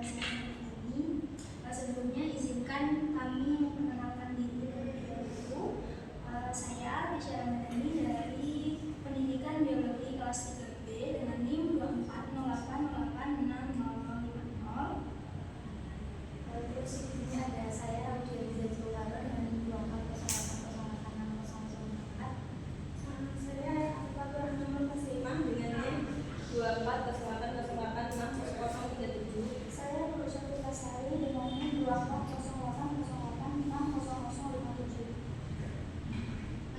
pada kesempatan ini. Sebelumnya izinkan kami memperkenalkan diri terlebih dahulu. Saya Tisha Ramadhani dari Pendidikan Biologi kelas 3B dengan NIM 2408086050. Terus di sini ada saya Ujian Zulkalo dengan NIM 2408086004. Saya Fatur Rahman Muslimah dengan NIM 2408086037. Saya Berusaha Sari dengan NIM 2408086057.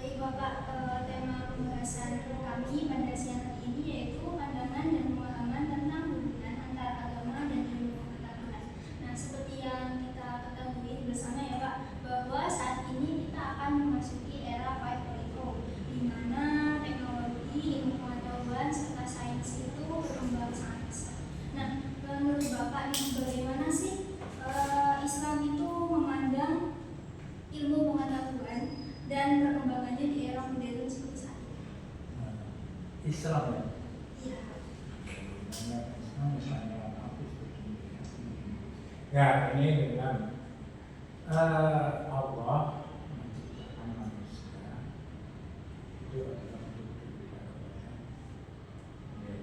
Baik Bapak, tema pembahasan kami pada siang hari ini yaitu pandangan dan pemahaman tentang hubungan antara agama dan ilmu pengetahuan. Nah, seperti yang kita ketahui bersama ya Pak, bahwa saat ini kita akan memasuki era 5.0, di mana teknologi, ilmu pengetahuan serta sains itu berkembang sangat pesat. Nah, menurut Bapak nih, bagaimana sih Islam itu memandang ilmu pengetahuan dan perkembangannya di era modern seperti saat ini? Islam ya? Iya. Ya, ini dengan Allah menciptakan manusia itu adalah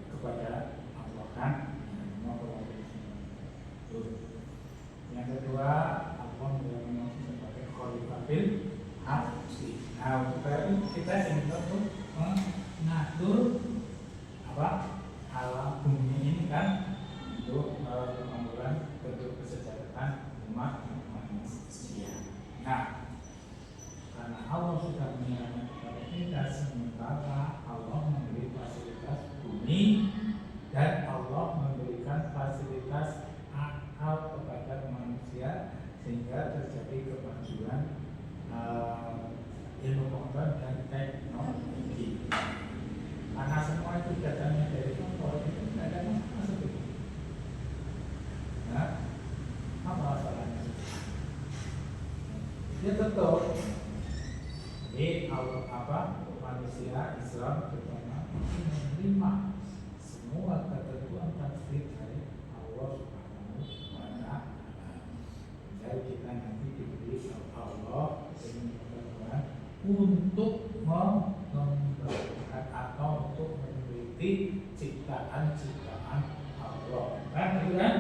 kepada Allah kan. Yang kedua, Allah menjadikan manusia sebagai khalifatil ardi. Nah, kita ingin untuk mengatur alam bumi ini kan untuk pembangunan bentuk kesejahteraan umat manusia. Nah, karena Allah sudah menyerahkan kepada kita, sementara Allah memberi fasilitas bumi dan Allah memberikan fasilitas akal kepada manusia sehingga terjadi kemajuan ilmu pengetahuan dan teknologi. Karena semua itu datangnya dari Allah, itu tidak ada masalah seperti itu. Nah, apa masalahnya? Ya betul. Jadi manusia Islam terutama menerima semua ketentuan takdir dari Allah Subhanahu wa Ta'ala. Jadi kita nanti diberi Allah dengan ketentuan untuk mengembangkan atau untuk meneliti ciptaan-ciptaan Allah. Kan, itu kan?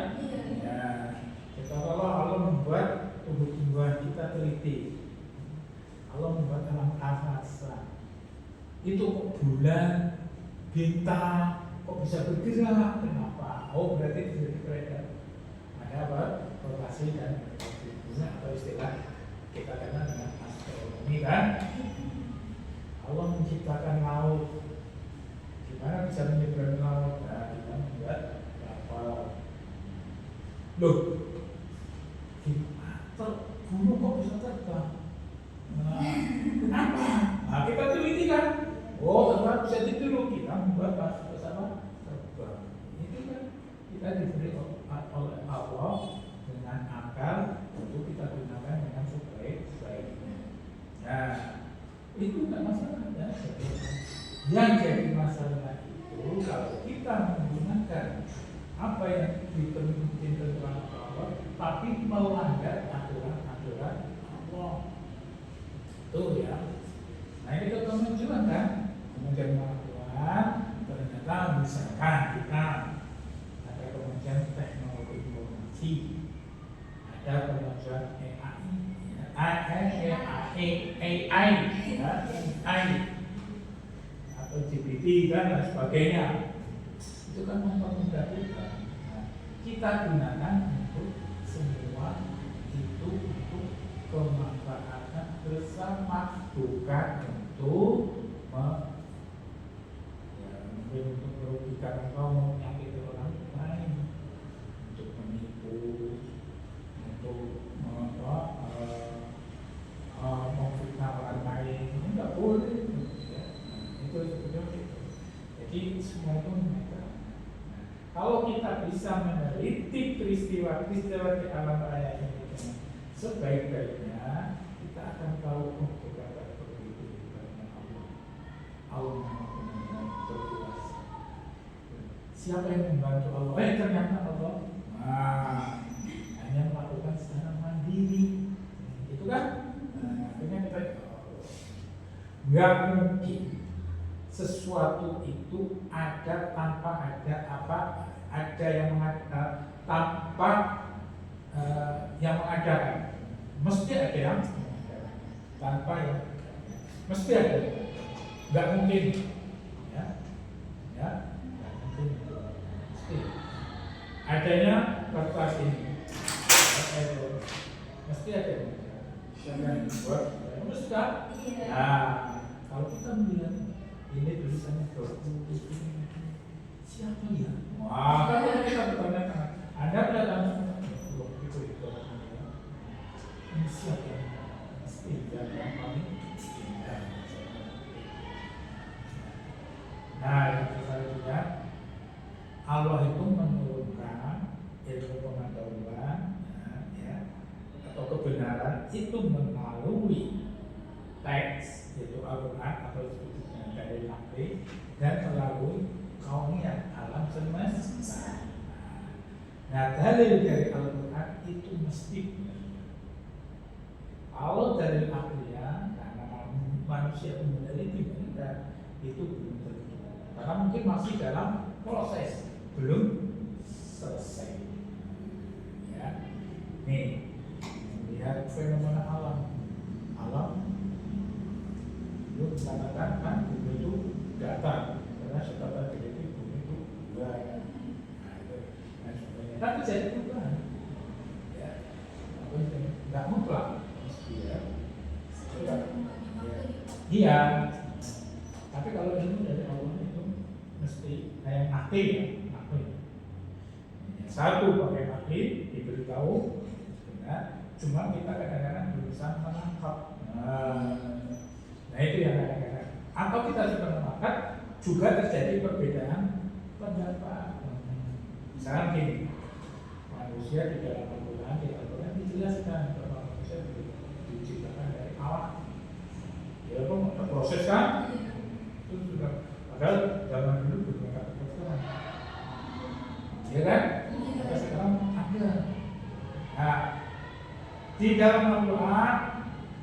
Ya. Kita Allah membuat tumbuh-tumbuhan kita teliti. Allah membuat alam angkasa. Itu kok bulan, bintang, kok bisa bergerak? Kenapa? Oh, berarti bisa dikerjakan. Ada apa? Rotasi dan gravitasi atau istilah kita kenal dengan astronomi kan? Allah menciptakan laut. Gimana bisa menyeberang laut? Nah, kita membuat kapal. Loh, gunung kok bisa terbang? Nah, kenapa? Nah, kita teliti kan? Oh, terbang bisa ditiru. Kita membuat pesawat terbang. Itu kan kita diberi oleh Allah dengan akal untuk kita gunakan dengan sebaik-baiknya. Nah, itu tidak masalah ya. Yang jadi masalah itu kalau kita menggunakan apa yang ditentukan Allah, tapi melanggar aturan-aturan Allah. Tuh ya. Nah, ini kemajuan kan? Kemajuan pengetahuan ternyata misalkan kita ada kemajuan teknologi informasi, ada kemajuan AI atau GPT dan lain sebagainya. Itu kan mempermudah kita. Nah, kita gunakan untuk semua itu untuk kemanfaatan bersama, bukan untuk mungkin untuk merugikan kaum yang itu orang lain, untuk menipu, untuk memfitnah orang lain. Ini nggak boleh. Ya. Itu seperti itu. Jadi semua itu mereka. Kalau kita bisa meneliti peristiwa-peristiwa di alam raya ini dengan sebaik-baiknya, kita akan tahu betapa begitu hebatnya Allah. Allah benar-benar berkuasa. Siapa yang membantu Allah? Ternyata Allah. Nah, nggak mungkin sesuatu itu ada tanpa ada apa, ada yang tanpa yang mengadakan. Mesti ada yang tanpa yang mesti ada, nggak mungkin, ya, nggak mungkin, mesti adanya kertas ini, mesti ada yang buat, mesti kan? Nah, kalau kita melihat ini tulisannya siapa ya? Wah, kalau kita bertanya, Anda kelihatannya ini siapa? Tidak kami. Nah, yang selanjutnya Allah itu menurunkan ilmu pengetahuan, ya, atau kebenaran itu melalui teks, yaitu Al-Quran atau disebutnya dari Nabi, dan melalui kaumnya alam semesta. Nah, dalil dari Al-Quran itu mesti benar. Kalau dari akliah, karena manusia meneliti berita itu belum tentu, karena mungkin masih dalam proses, belum selesai. Ya, nih lihat fenomena alam belum dikatakan kan bumi itu datar, karena setelah terjadi bumi itu enggak. Nah, tapi jadi perubahan, ya, nggak mutlak. Iya, tapi kalau ilmu dari Allah itu mesti kayak aktif, ya, aktif. Satu pakai aktif diberitahu, benar. Cuma kita kadang-kadang berusaha menangkap. Nah itu yang kadang-kadang. Atau kita sudah menangkap, juga terjadi perbedaan pendapat. Misalnya gini, manusia di dalam Al-Quran dijelaskan bahwa manusia diciptakan dari alam. Ya kok proses kan? Itu sudah, padahal zaman dulu belum ada kedokteran. Ya kan? Maka sekarang ada. Nah, di dalam Al-Quran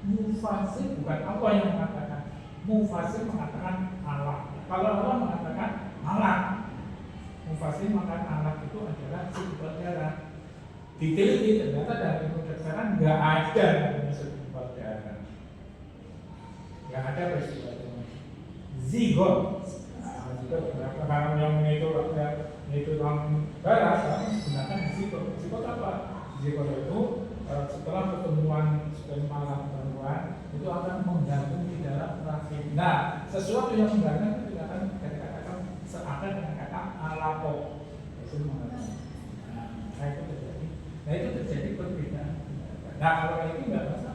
Mufasir bukan apa yang mengatakan, Mufasir mengatakan alam. Kalau Allah mengatakan alam, Mufasir mengatakan alam itu adalah sifat darah. Diteliti ternyata dalam kedokteran nggak ada namanya sifat darah. Yang ada peristiwa zigot. Nah, zigot karena yang itu dalam darah, gunakan zigot. Zigot apa? Zigot itu setelah pertemuan sperma dan perempuan itu akan menggantung di dalam rahim. Nah, sesuatu yang menggantung itu akan dikatakan seakan dengan kata alapo. Itu mengatakan. Nah, itu terjadi. Nah, itu terjadi perbedaan. Nah, kalau itu nggak masalah.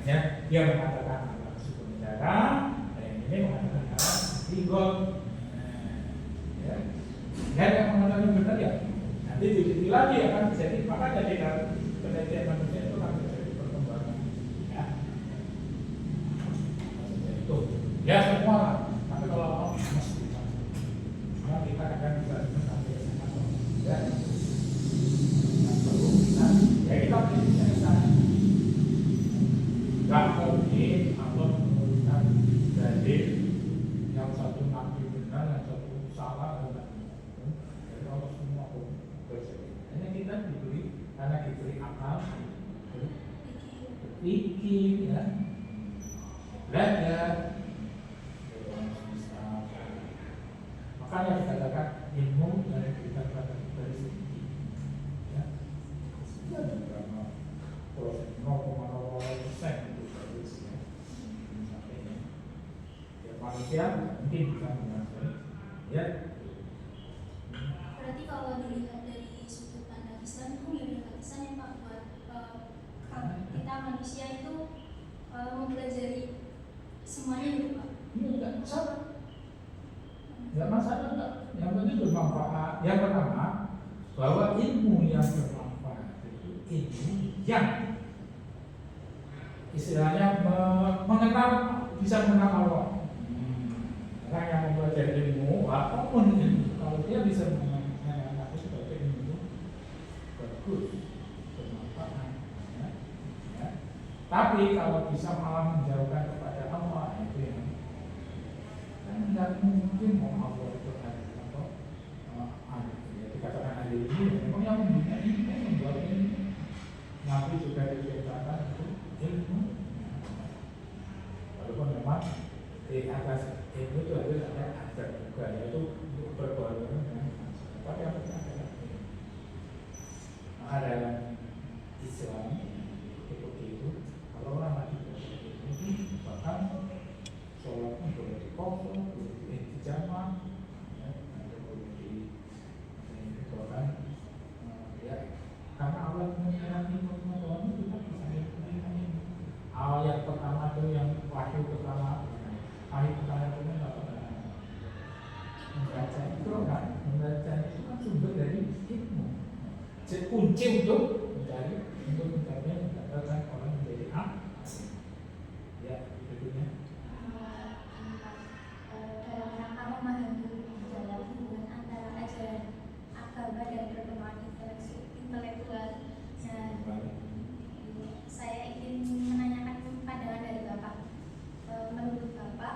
Hanya dia mengatakan alam suku negara, yang ini mengatakan alam zigot. Ya. Dan yang mengatakan benar ya. Nanti diteliti lagi akan terjadi, maka jadi penelitian manusia itu akan terjadi perkembangan. Ya. Itu. Ya semua lah. Tapi kalau mesti, nah, kita akan bisa sampai sana. Ya. Ya kita bisa sana. Gak mungkin Allah menurunkan dalil yang satu nabi benar, yang satu salah, dan dari Allah semua pun terjadi. Hanya kita diberi, karena diberi akal, berpikir, ya, belajar. Makanya dikatakan ilmu dari kita dari segi, ya, berapa proses 0,0% itu produksinya, ya manusia mungkin bisa menguasai, ya. Berarti kalau dilihat dari sudut pandang Islam itu nggak ada batasan ya Pak buat kita manusia itu mempelajari semuanya gitu Pak? Ini tidak masalah. Tidak masalah, enggak. Yang penting bermanfaat. Yang pertama, bahwa ilmu yang bermanfaat itu ilmu yang istilahnya mengenal, bisa mengenal Allah. Orang yang mempelajari ilmu, apapun ilmu, kalau dia bisa mengenal sebagai ilmu itu bagus, bermanfaat. Ya. Ya. Tapi kalau bisa malah menjauhkan kepada memang yang membuat ini, yang membuat ini. Nabi juga diciptakan itu ilmu. Walaupun memang di atas ilmu itu ada adat juga, yaitu untuk bergaul dengan manusia. Tapi yang penting adalah ilmu. Maka dalam Islam seperti itu, kalau orang mati itu bahkan sholat pun boleh dikosong, boleh dijamah, boleh dikosongkan, ya. Karena Allah mengenai Tuhan itu kita bisa ini. Awal yang pertama itu yang wahyu pertama, ayat pertama itu kan apa? Membaca itu kan, membaca itu kan sumber dari ilmu. Jadi kunci untuk mencari, untuk mendapatkan orang menjadi ya, berikutnya. Dalam rangka memahami dalam hubungan antara ajaran agama dan perkembangan intelektual. Saya ingin menanyakan pandangan dari Bapak. Menurut Bapak,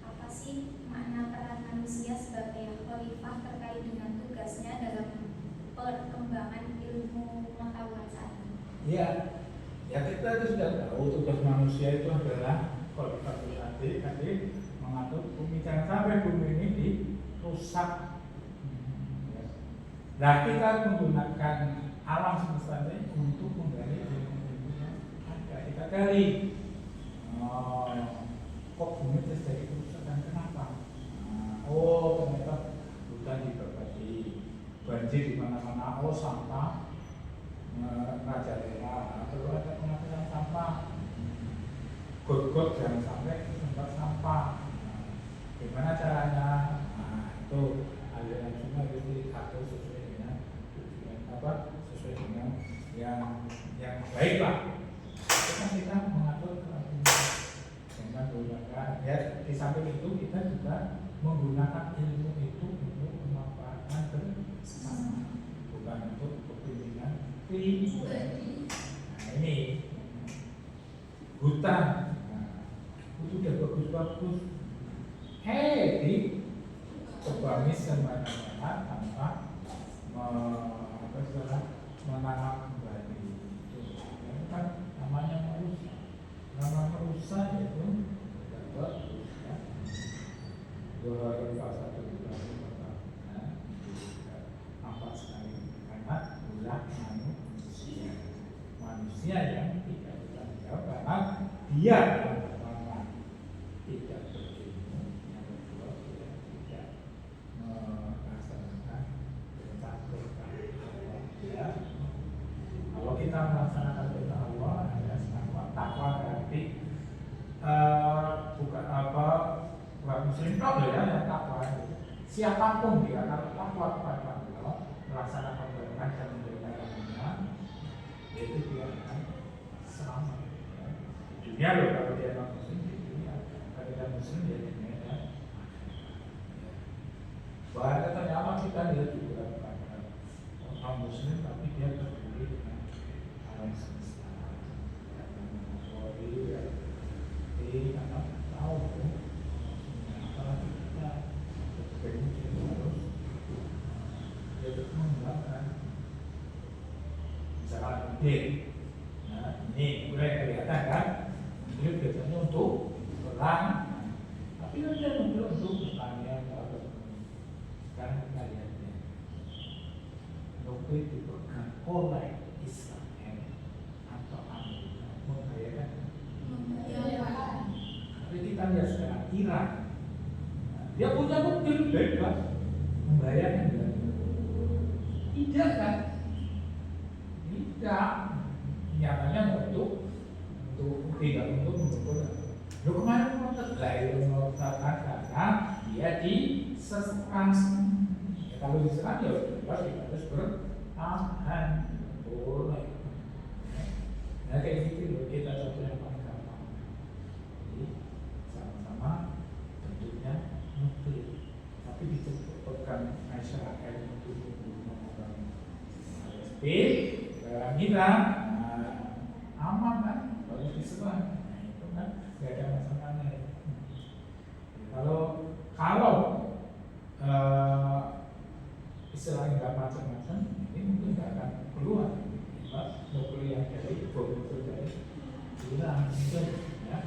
apa sih makna peran manusia sebagai khalifah terkait dengan tugasnya dalam perkembangan ilmu pengetahuan saat ini? Ya, ya kita itu sudah tahu tugas manusia itu adalah khalifah tadi mengatur bumi, jangan sampai bumi ini dirusak. Nah, kita menggunakan alam semesta ini untuk menggali ilmu-ilmu yang ada. Kita gali, kok bumi terjadi kerusakan, kenapa? Ternyata hutan dibakari, banjir di mana-mana, sampah merajalela, perlu ada pengaturan sampah, got-got jangan sampai tempat sampah. Gimana caranya? Itu aliran sungai itu diatur sesuai dengan tujuan sesuai dengan yang baik lah. Itu kan kita mengatur dengan menggunakan, ya di samping itu kita juga menggunakan ilmu itu untuk memanfaatkan bersama, bukan untuk kepentingan pribadi. Nah ini hutan, itu udah bagus-bagus. Di tebangi semena-mena tanpa menanam kembali. Itu kan namanya merusak. Nama merusak itu tidak bagus. Dua pasal itu nampak sekali karena ulah manusia yang tidak bertanggung jawab karena dia yang pertama tidak berilmu, yang kedua tidak melaksanakan perintah Allah. Ya. Kalau kita melaksanakan perintah Allah, ada takwa berarti bukan muslim tok ya yang takwa itu. Siapapun dia kalau takwa kepada Allah, melaksanakan perintah dan menjalankannya, itu dia akan selamat. Di dunia loh kalau dia non muslim di dunia, kalau dia muslim dia di dunia ya. Bahkan ternyata kita lihat juga non muslim tapi dia peduli dengan alam semesta. Jadi karena tahu apalagi kita harus dia menggunakan misalkan ide. Nah, ini mulai kelihatan kan? Ini biasanya untuk perang, tapi nanti untuk pertanian atau sekarang kita lihat ya, nuklir dipegang oleh Israel atau Amerika membayarkan. Tapi kita lihat sekarang Iran, dia punya nuklir bebas membayarkan tidak kan? Tidak, nyatanya untuk tidak untuk memukul. Lo kemarin mau terlalu mengatakan karena dia diserang. Ya, kalau diserang ya jelas kita harus bertahan, boleh. Nah kayak gitu loh, kita satu yang paling gampang. Jadi sama-sama bentuknya nuklir, tapi dipegang Israel untuk membunuh orang Palestina, kita aman kan, baru diserang. Nah itu kan gak ada masalahnya. Kalau istilahnya nggak macam-macam, ini mungkin nggak akan keluar. Nuklir dari bom dari Iran mungkin ya.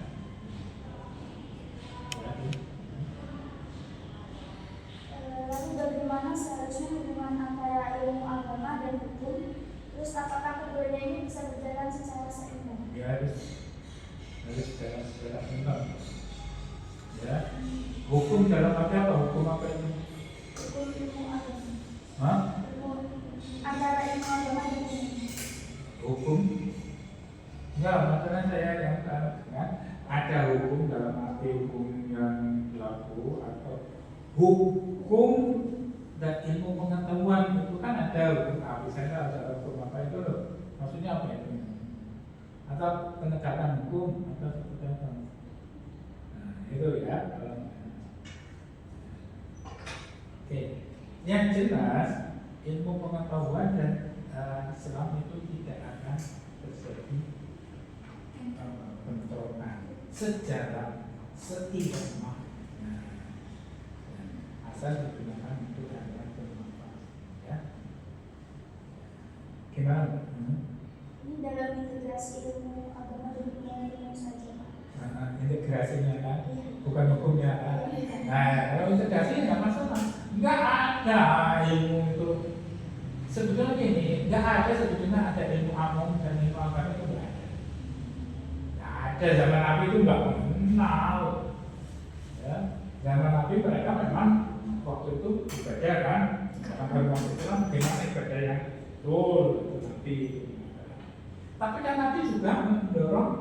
Lalu bagaimana seharusnya hubungan antara ilmu agama dan hukum? Terus apakah keduanya ini bisa berjalan secara seimbang? Ya harus secara seimbang. Ya, hukum dalam arti apa? Hukum apa ini? Hukum ilmu agama. Hah? Antara ilmu agama dan Hukum? Enggak, maksudnya saya yang kan ada hukum dalam arti hukum yang berlaku atau hukum dan ilmu pengetahuan itu kan ada hukum apa saya ada hukum apa itu loh. Maksudnya apa itu? Atau penegakan hukum atau seperti apa? Nah, itu ya. Oke, yang jelas ilmu pengetahuan dan Islam itu tidak akan terjadi bentrokan secara seimbang. Asal digunakan untuk hal yang bermanfaat. Ya. Gimana? ini dalam integrasi ilmu agama dan ilmu saja, Pak. Integrasinya kan, bukan hukumnya kan. Nah, kalau integrasi nggak masalah. Nggak ada ilmu itu. Sebetulnya gini, nggak ada sebetulnya ada ilmu umum dan ilmu agama itu nggak ada. Nggak ada, zaman Nabi itu nggak kenal. Ya, zaman Nabi mereka memang waktu itu ibadah kan, karena beragama Islam bagaimana ibadah yang betul itu Nabi. Tapi kan Nabi juga mendorong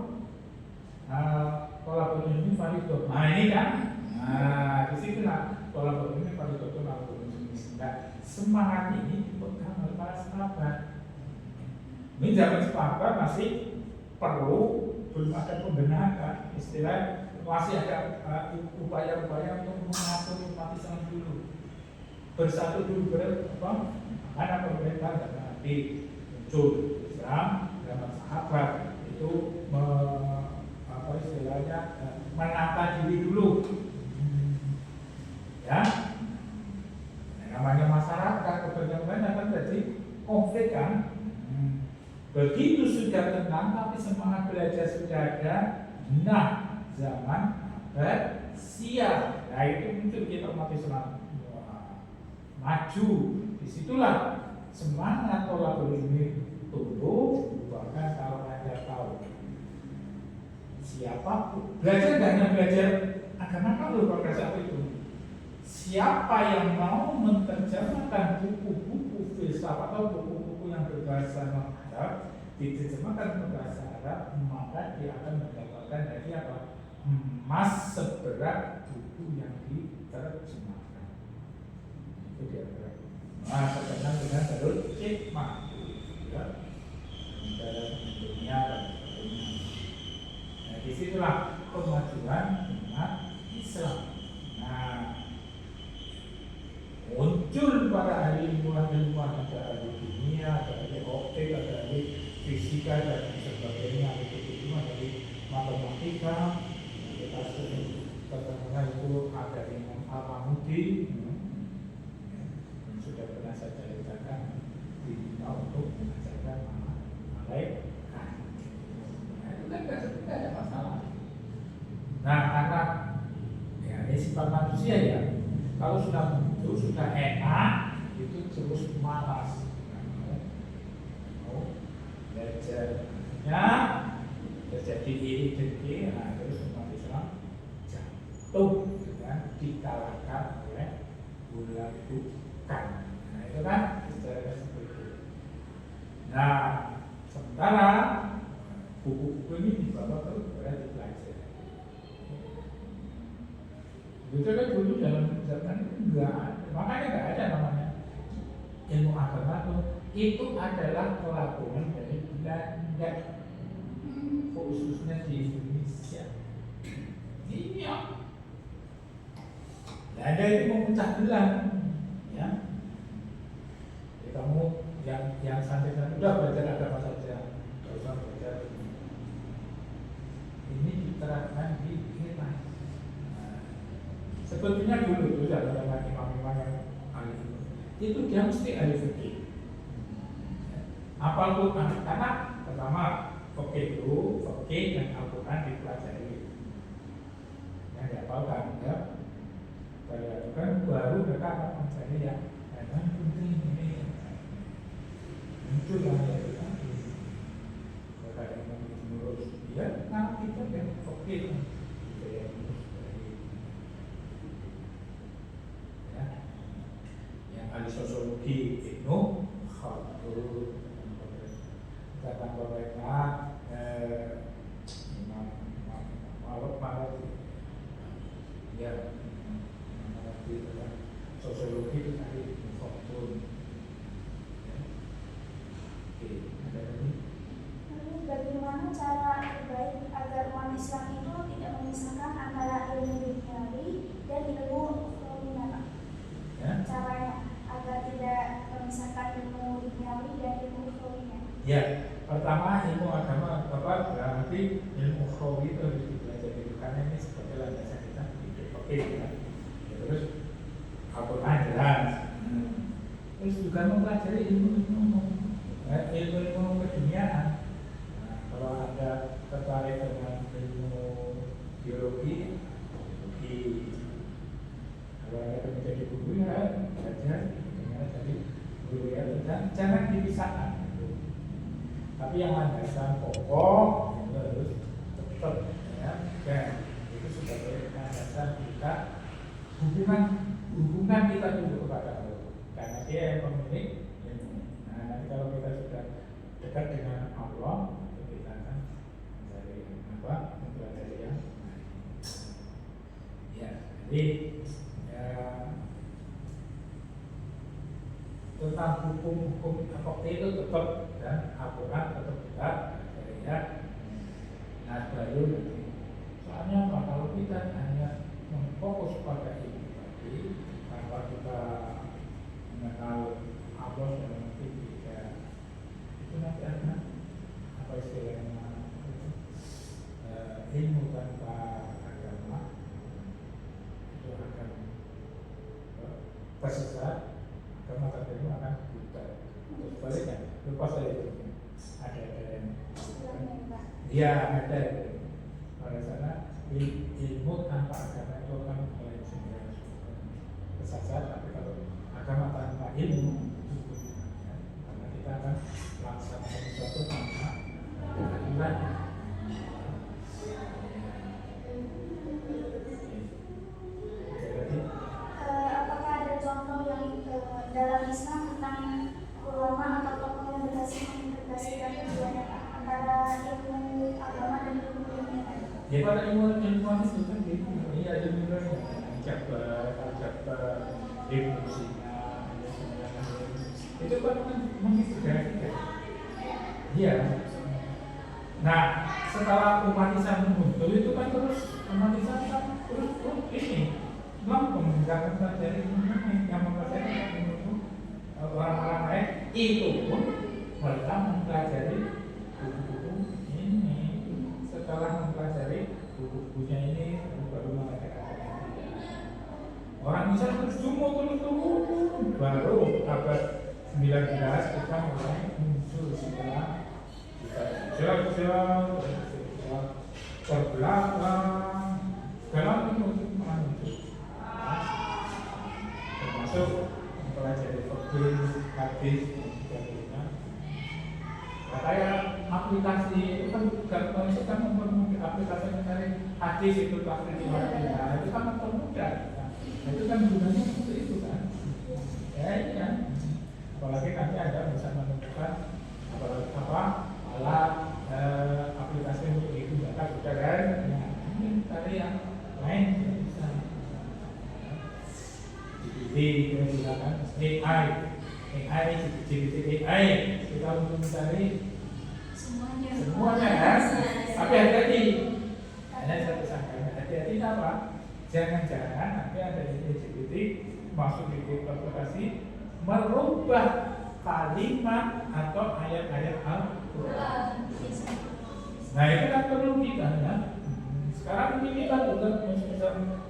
pola ini validot. Nah ini kan, di situ lah pola ini validot itu lalu semangat ini dipegang oleh para sahabat. Ini zaman sahabat masih perlu, belum ada pembenahan istilah, masih ada upaya-upaya untuk mengatur umat Islam dulu, bersatu dulu karena pemerintah dan nanti muncul Islam zaman sahabat itu istilahnya menata diri dulu, ya. Namanya masyarakat kebanyakan akan jadi konflik kan. Begitu sudah tenang tapi semangat belajar sudah ada. Nah, zaman abad siap. Nah itu muncul kita umat Islam. Maju. Disitulah semangat pola ini tumbuh. Bahkan kalau Anda tahu siapa belajar nggak hanya belajar agama kalau pada saat itu. Siapa yang mau menerjemahkan buku-buku filsafat atau buku-buku yang berbahasa Arab diterjemahkan ke bahasa Arab, maka dia akan mendapatkan dari apa? Emas seberat buku yang diterjemahkan. Itu dia. Nah, terkenal dengan Darul Hikmah, ya, negara dunia dan sebagainya. Nah, disitulah kemajuan umat Islam. Nah, muncul para ahli ilmuwan, ada ahli kimia, ada ahli optik, ada ahli fisika dan sebagainya, ahli kehidupan, ahli matematika. Kita sering terkenal itu ada Imam Al-Mahmudi yang sudah pernah saya ceritakan diminta untuk mengajarkan malaikat. Nah, itu kan tidak ada masalah. Nah, karena ya, ini sifat manusia ya. Kalau sudah muncul, sudah enak, itu terus malas. Mau belajarnya terjadi iri dengki, terus umat Islam jatuh dengan dikalahkan oleh bulan bukan. Nah itu kan secara seperti itu. Nah sementara buku-buku ini dibawa ke dipelajari. Itu kan dulu dalam zaman itu enggak ada, makanya enggak ada namanya ilmu agama itu adalah kelakuan dari Belanda, khususnya di Indonesia. Ini ya, Belanda itu memecah belah, ya. Jadi kamu yang santai-santai udah belajar agama saja, nggak usah belajar ini diterapkan di Iran. Sebetulnya dulu itu zaman imam-imam yang ahli itu dia mesti ahli fikih. Hafal Quran karena pertama fikih itu fikih dan Al-Quran dipelajari yang dihafalkan ya. Kalau kan baru mereka akan mencari yang memang penting ini muncul lah ya tadi. Mereka yang menurut dia, nah kita yang fikih ya, yang ahli sosiologi Ibnu Khaldun tentang mereka malah ya sosiologi tadi Khaldun. Oke, ada lagi. Lalu bagaimana cara terbaik agar umat Islam itu tidak memisahkan antara ilmu duniawi dan ilmu ukhrawi? Ya. Caranya agar tidak memisahkan ilmu duniawi dan ilmu ukhrawi. Ya, pertama ilmu agama apa berarti ilmu ukhrawi itu harus dipelajari karena ini sebagai landasan kita hidup. Oke, ya. Terus Al-Quran jelas. Terus juga mempelajari ilmu keduniaan. Nah, kalau Anda tertarik dengan ilmu biologi, kalau Anda menjadi guru ya belajar bagaimana jadi guru ya, dan jangan dipisahkan. Tapi yang landasan pokok itu harus tetap ya, dan itu sebagai landasan kita hubungan kita dulu kepada Allah karena dia yang pemilik ilmu. Nah nanti kalau kita sudah dekat dengan Allah kita akan mencari apa mempelajari yang ya jadi ya, tentang hukum-hukum fakta itu tetap dan Al-Quran tetap kita ya. Nah baru soalnya apa kalau kita hanya memfokus pada ini tadi tanpa kita mengenal Allah dan nanti kita itu nanti akan apa istilahnya ilmu tanpa agama itu akan tersesat, agama tanpa ilmu akan buta. Terus sebaliknya lupa saya itu ada yang iya ada pada sana ilmu tanpa agama itu akan mulai sembilan tersesat. Tapi kalau agama tanpa ilmu itu ya, karena kita akan melaksanakan sesuatu tanpa aturan. Apakah ada contoh yang dalam Islam tentang ulama atau tokoh yang berhasil mengintegrasikan keduanya antara ilmu agama dan ilmu dunia? Ya pada ilmu itu kan gitu. Iya ada ilmu Jabar, Ibnu Sina, itu kan mengintegrasikan. Iya. Nah setelah umat Islam muncul itu kan terus umat Islam kan terus ini mengembangkan dari yang mempelajari orang-orang lain itu pun mereka mempelajari buku-buku ini. Setelah mempelajari buku-bukunya ini baru mengatakan orang bisa terus baru abad 19 kita mulai muncul setelah jauh terbelakang dalam itu muncul termasuk mempelajari fikih, hadis dan sebagainya. Katanya aplikasi itu kan gampang itu kan mempermudah aplikasi mencari hadis itu pasti di mana itu kan mempermudah. Nah, itu kan gunanya untuk itu kan. Ya ini kan. Apalagi nanti Anda bisa menemukan alat aplikasi untuk digunakan sudah kan. Nah, ini cari yang lain tidak bisa. GPT kita gunakan AI kita untuk mencari semuanya kan. Tapi hati-hati. Hanya satu sangka. Hati-hati apa? Jangan-jangan nanti ada GPT masuk di aplikasi merubah kalimat atau ayat-ayat Al-Quran. Nah itu kan perlu kita ya. Sekarang ini kita juga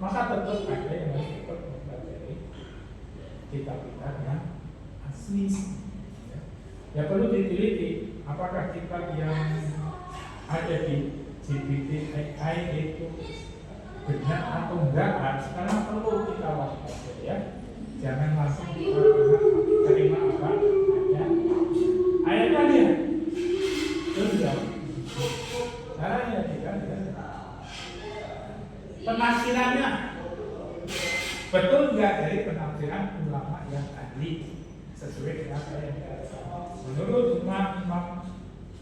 maka tetap ada yang harus kita pelajari kitab-kitab yang asli. Ya perlu diteliti apakah kita yang ada di GPT AI itu benar atau enggak. Sekarang perlu kita waspada ya. Jangan langsung kita terima apa adanya. Ayatnya dia. Sudah. Caranya tidak. Penafsirannya betul enggak dari penafsiran ulama yang ahli sesuai dengan apa yang menurut Imam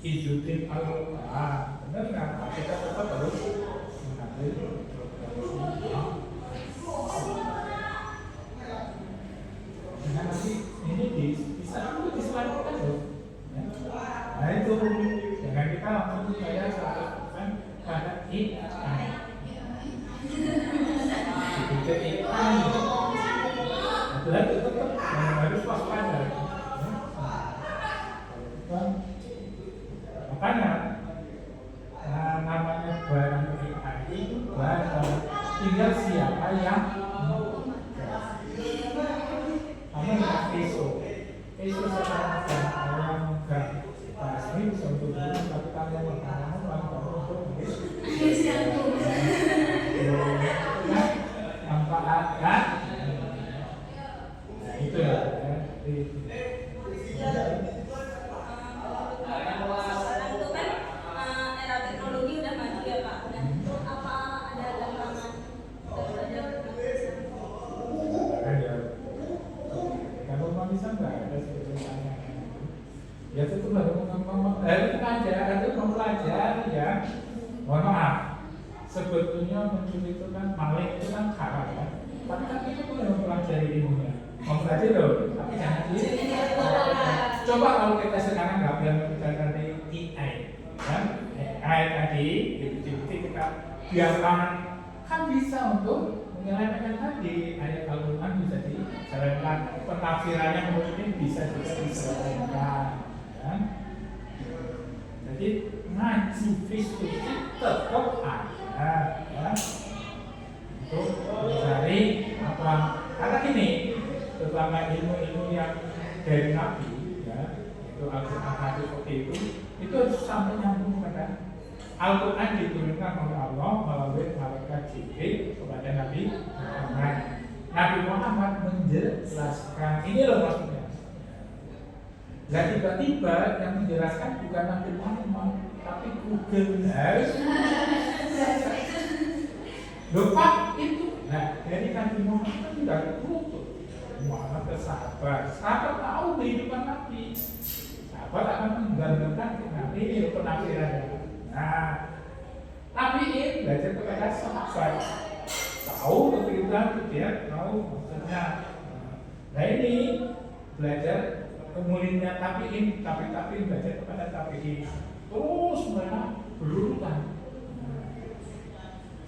Izzuddin Al-Quran, benar nggak? Kita tetap harus mengambil nah, nanti ini bisa diselamatkan loh. Ya. Nah itu jangan kita langsung saya salahkan pada AI. Jadi AI, adalah tetap harus waspada. Makanya namanya barang AI itu barang, tinggal siapa yang Isu sekarang yang enggak pasti bisa untuk dulu, tapi kalau yang untuk manfaatkan, nah itu ya. Ya itu baru mempelajari ya. Mohon maaf, sebetulnya mencuri itu kan maling itu kan haram ya. Tapi kan itu pun mempelajari ilmunya. Mempelajari loh, tapi jangan di. Coba kalau kita sekarang nggak bilang bicara dari AI, kan? AI tadi, bukti kita biarkan kan bisa untuk menyelesaikan tadi ayat Al-Quran bisa dijalankan, penafsirannya mungkin bisa diselesaikan. Ya. Jadi ngaji fisik tetap ada ya. Untuk mencari apa, karena gini, terutama ilmu-ilmu yang dari Nabi ya, itu Al-Quran hadis itu harus sampai nyambung pada Al-Quran diturunkan oleh Allah melalui malaikat Jibril kepada Nabi Muhammad. Nabi Muhammad menjelaskan, ini loh maksudnya. Nah tiba-tiba yang menjelaskan bukan Nabi Muhammad, tapi Google. Lupa itu. Nah jadi Nabi Muhammad sudah tutup. Muhammad ke sahabat tahu kehidupan Nabi. Sahabat akan menggambarkan Nabi ini penafsirannya. Nah, Nabi belajar kepada sahabat, tahu kehidupan dia, tahu maksudnya. Nah ini belajar kemuliaan tabiin belajar kepada tabiin, terus mereka berurutan.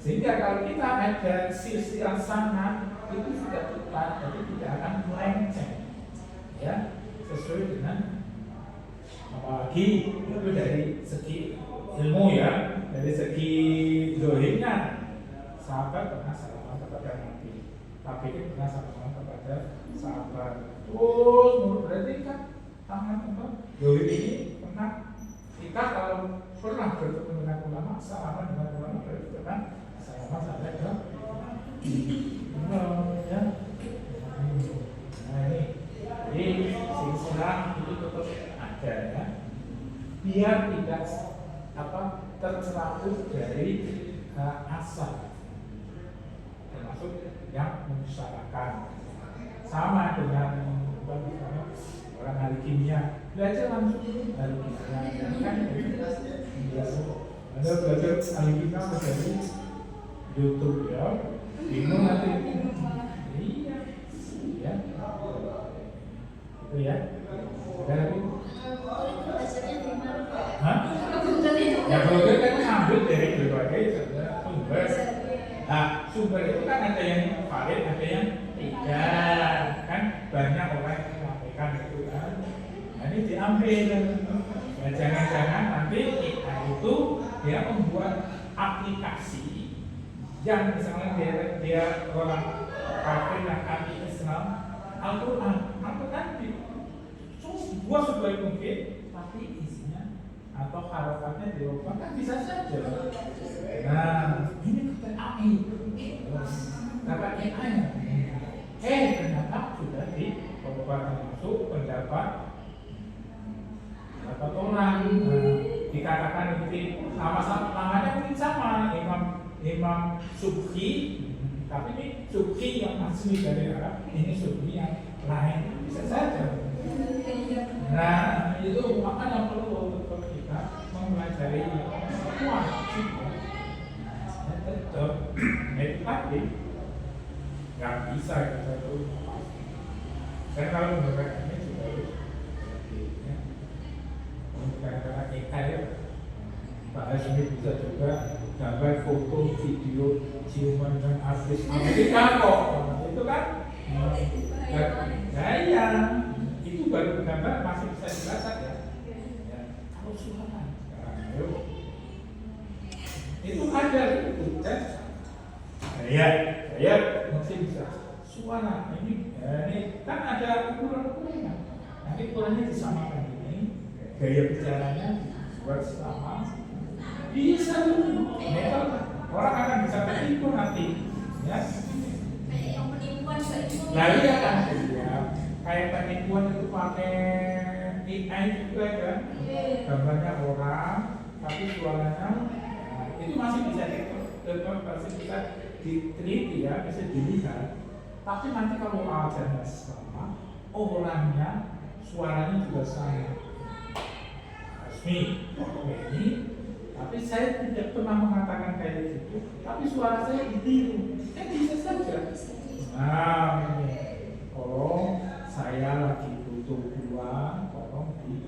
Sehingga kalau kita ada silsilah sana itu sudah tepat, jadi tidak akan melenceng, ya sesuai dengan apalagi itu dari segi ilmu ya, dari segi dohirnya sahabat pernah salaman kepada Nabi, tabiin pernah salaman kepada sahabat. Terus berarti kan tangan apa? Dohir ini pernah kita kalau pernah bertemu dengan ulama, salaman dengan ulama berarti pernah salaman sampai ke ya. Nah ini, jadi silsilah itu tetap ada ya, biar tidak apa tercerabut dari asal, termasuk yang mengusahakan. Sama dengan orang ahli kimia, belajar langsung ahli kimia kan Anda belajar ahli kimia dari YouTube ya, bingung nanti iya ya itu ya ada lagi hah? Ya blogger kan ambil dari berbagai sumber. Nah sumber itu kan ada yang valid, ada yang tidak, kan banyak orang yang menyampaikan itu kan. Nah ini diambil. Nah, jangan-jangan nanti AI itu dia membuat aplikasi yang misalnya dia orang kafir yang anti Islam, Al-Quran, maka kan dua sebaik mungkin, tapi isinya atau harapannya dirubah kan bisa saja. Nah, ini kata AI, kata AI. Ternyata sudah masuk pendapat orang. Dikatakan itu namanya mungkin sama, Imam Subki, tapi ini Subki yang asli dari Arab, ini Subki yang lain, bisa saja. Nah, itu makanya perlu untuk kita mempelajari wajib. Tetap, itu tadi nggak bisa kita tuh. Dan kalau menggunakan ini juga harus menggunakan AI, Pak Hasmi bisa juga gambar, foto, video, ciuman dan artis Amerika kok, itu kan? Nah iya, itu baru gambar masih bisa dirasakan ya. Kalau suara sekarang, ayo, itu ada itu tes. Saya masih bisa suara ini kan ada ukuran-ukurannya. Nanti ukurannya disamakan ini, gaya bicaranya dibuat sama. Bisa dulu, orang akan bisa tertipu nanti, ya. Kayak yang penipuan itu. Nah iya kan, ya. Kayak penipuan itu pakai AI juga kan, gambarnya orang, tapi suaranya itu masih bisa diteliti ya, bisa dilihat. Tapi nanti kalau wajahnya sama, orangnya, suaranya juga sama. Resmi, ini. Tapi saya tidak pernah mengatakan kayak gitu. Tapi suara saya ditiru, bisa saja. Nah, ini, tolong saya lagi butuh uang, tolong di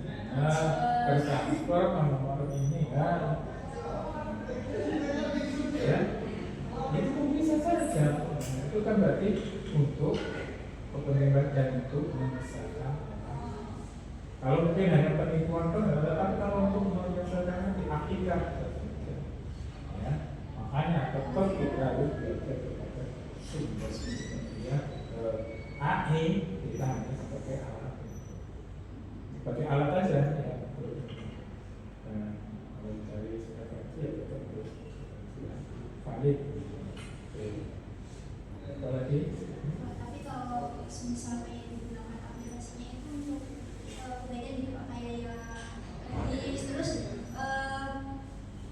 bertransfer nomor ini ya. Ya, itu bisa saja. Itu kan berarti untuk kepentingan dan untuk menyelesaikan. Kalau mungkin hanya penipuan kan, tapi kalau untuk menyelesaikan di akidah, ya, makanya tetap kita harus belajar kepada sumber ya. AI kita hanya sebagai alat aja ya. Dan kalau dari sekarang ya tetap terus valid. Apa lagi? Tapi kalau misalnya digunakan aplikasinya itu untuk kebaikan di kayak yang terus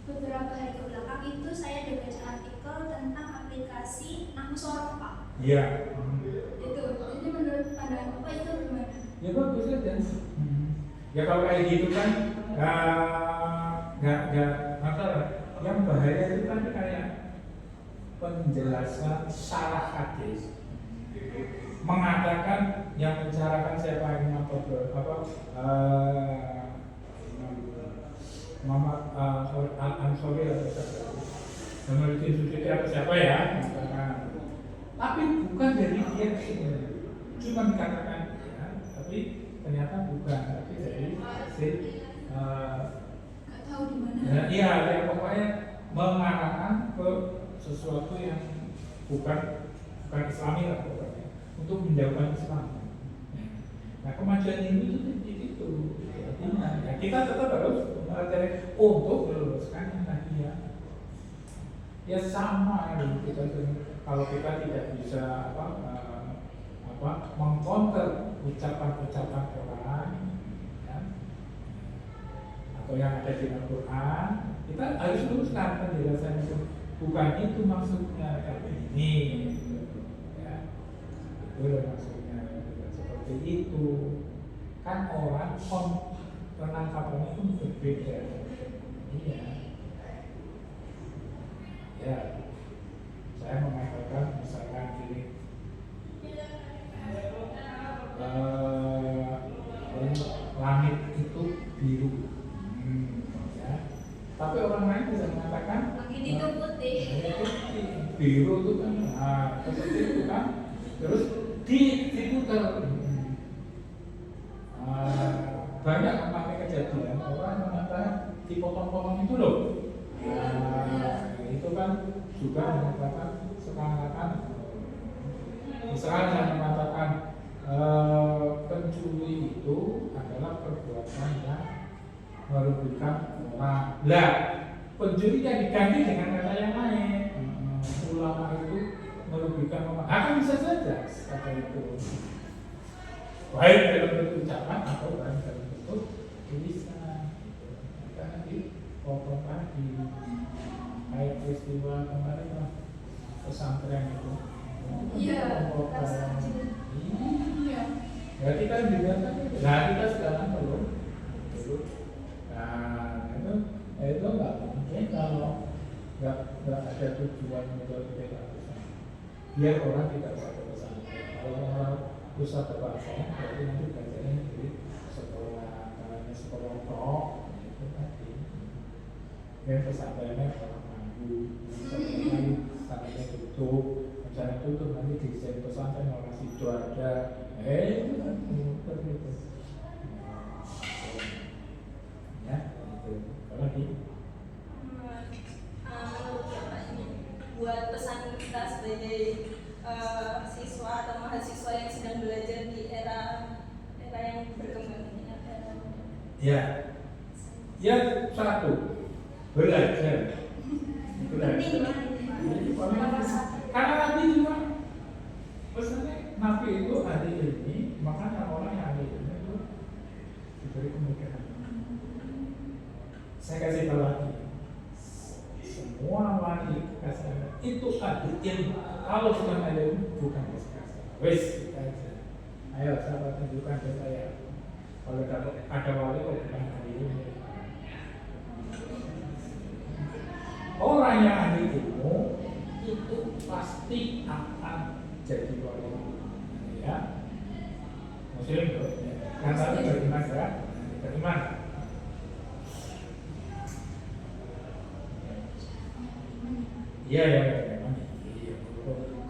beberapa hari kebelakang itu saya ada baca artikel tentang aplikasi Nahmu Sorok Pak. Iya. Itu jadi menurut pandangan Bapak itu gimana? Ya bagus aja. Ya kalau kayak gitu kan nggak masalah. Yang bahaya itu kan kayak penjelasan syarah hadis mengatakan yang mencarakan siapa yang Muhammad Al-Ansori atau siapa, memiliki suci atau siapa ya, tapi bukan dari dia sebenarnya, cuma dikatakan ya, tapi ternyata bukan, tapi dari Nggak tahu di mana. Iya, yang pokoknya mengarahkan ke sesuatu yang bukan Islami lah pokoknya, untuk menjauhkan Islam. Nah kemajuan ini itu seperti itu. Artinya ya, kita tetap harus mempelajari untuk meluruskan yang tadi ya. Ya sama ya, kita kalau kita tidak bisa mengcounter ucapan-ucapan orang ya, atau yang ada di Al-Quran, kita harus luruskan penjelasan itu. Bukan itu maksudnya, tapi ini ya, itu maksudnya, seperti itu. Kan orang penangkapannya pun berbeda. Iya. Ya, saya mengatakan misalkan gini, langit itu biru, ya. Tapi orang lain bisa mengatakan Langit itu putih. Biru itu kan, seperti itu kan. Terus diputar. Banyak memakai kejadian orang mengatakan dipotong-potong itu loh. Itu kan juga mengatakan seakan-akan misalnya mengatakan pencuri itu adalah adalah perbuatan yang merugikan orang. Lah, pencurinya diganti dengan kata yang lain. Ulama itu merugikan orang. Akan bisa saja kata itu. Baik dalam bentuk ucapan atau dalam bentuk tulisan. Maka nanti pokok lagi kayak peristiwa kemarin lah pesantren itu. Iya, Pokok. iya. Ya kita juga kan, nah kita sekarang belum. Nah itu nggak mungkin kalau nggak ada tujuan untuk kita biar orang tidak usah ke pesantren. Kalau orang usah ke pesantren, berarti nanti belajarnya di sekolah, caranya sekolah tok, itu tadi. Dan pesantrennya orang manggu, pesantrennya tutup, rencana tutup nanti desain pesantren orang situ ada, itu kan seperti itu. Ya, itu. Kalau di menurut Bapak ini buat pesan kita sebagai siswa atau mahasiswa yang sedang belajar di era yang berkembang ini ya, ya satu belajar. Karena Nabi juga pesannya Nabi itu hari ini, makanya orang yang hari ini itu diberi kemungkinan. Saya kasih tahu lagi, semua wali kasih itu ada ilmu. Kalau bukan ada ilmu, bukan kasih. Wes kita aja. Ayo sahabat tunjukkan ke saya. Kalau ada wali kok bukan ada ilmu. Orang yang ahli ilmu itu pasti akan jadi wali. Ya, Muslim loh. Yang tadi beriman ya, beriman. Iya.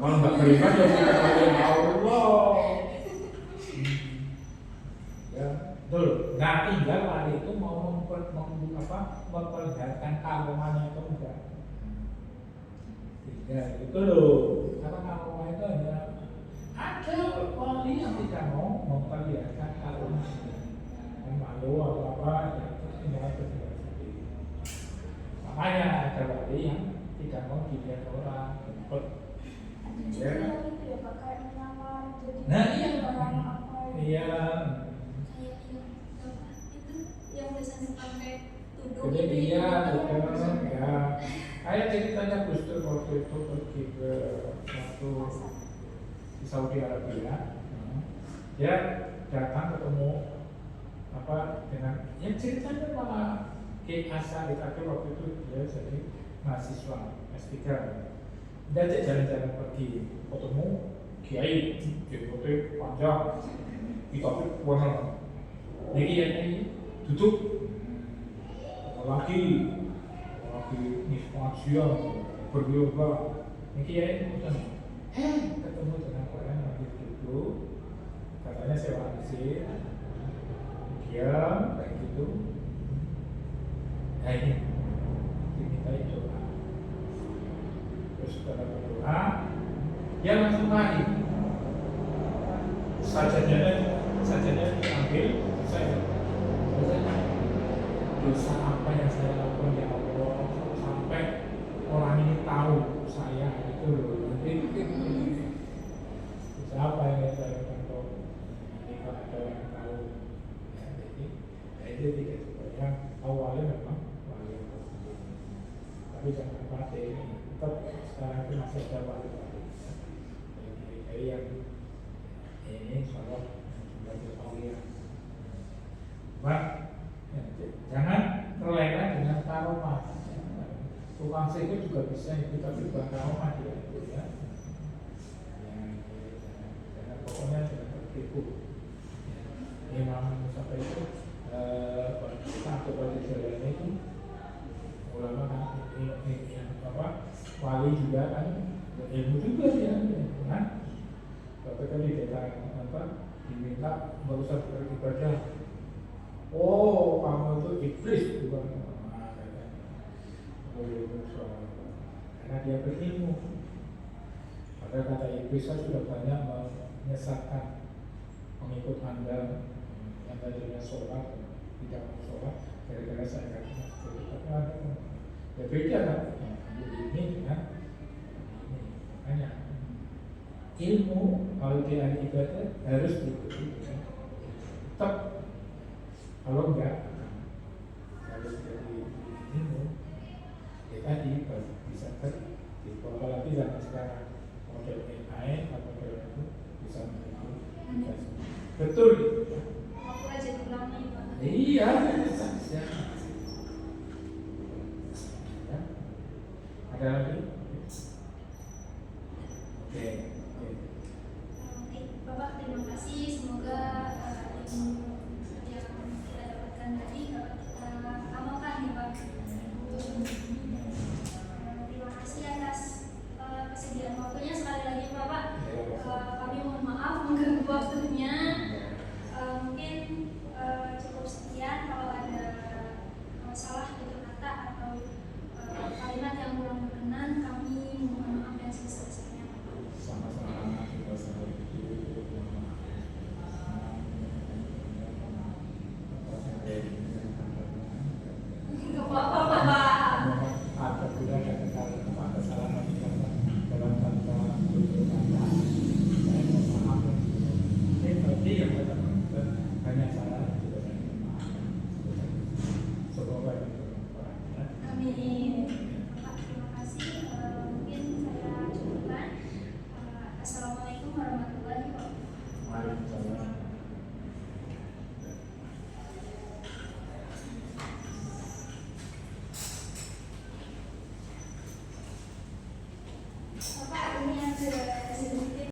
Kalau nggak beriman ya bukan wali Allah. Ya, betul. Nah, tinggal wali itu mau memperlihatkan keagungannya itu enggak. Tinggal itu loh. Karena keagungan itu ada wali yang tidak mau memperlihatkan keagungannya. Malu atau apa? Ya, terus tinggal seperti itu. Makanya ada wali yang tidak mau dilihat orang. Ya. Nah, iya. Iya. Yang biasanya pakai tudung Jadi itu dia betul ya. Kayak ceritanya Gus Dur waktu itu pergi ke suatu di Saudi Arabia. Dia datang ketemu dengan yang ceritanya malah Kiai Asari tapi waktu itu dia jadi mahasiswa S3. Dia ajak jalan-jalan pergi ketemu Kiai, foto panjang, kita warna. Jadi Kiai duduk lagi nih pengajian beryoga. Ini Kiai ketemu dengan orang yang lagi duduk, katanya sewa mesin, diam kayak gitu. Nah ini dimintai doa. Terus setelah berdoa, dia langsung lari. Sajanya diambil, saya dosa apa yang saya lakukan ya Allah sampai orang ini tahu saya itu loh. Nanti dosa apa yang saya lakukan kok ini kalau ada yang tahu ya, jadi itu tidak supaya awalnya memang wali tapi jangan pakai tetap sekarang itu masih ada wali-wali jadi yang ini insyaallah sebagai awliya. Jangan terlena dengan karomah. Tukang sihir juga bisa itu tapi bukan karomah dia itu ya. Jangan pokoknya jangan tertipu. Imam Mustafa itu atau pada jalan itu ulama kan ini wali juga kan ilmu juga dia kan. Tapi kali kita diminta nggak usah beribadah. Oh, kamu itu iblis bukan? Karena dia berilmu. Padahal kata iblis sudah banyak menyesatkan pengikut Anda. Anda dengan sholat, tidak mau sholat, gara-gara saya katakan seperti itu. Tapi Anda ya beda kan? Jadi ini dengan ini. Makanya ilmu kalau dia ahli ibadah harus diikuti dengan tetap. Kalau enggak, harus jadi ilmu. Ya tadi bisa tertipu. Apalagi zaman sekarang model AI atau model itu bisa menipu. Betul gitu ya. Aku aja ulama ya Pak. Iya, bisa. Ya. Ada lagi?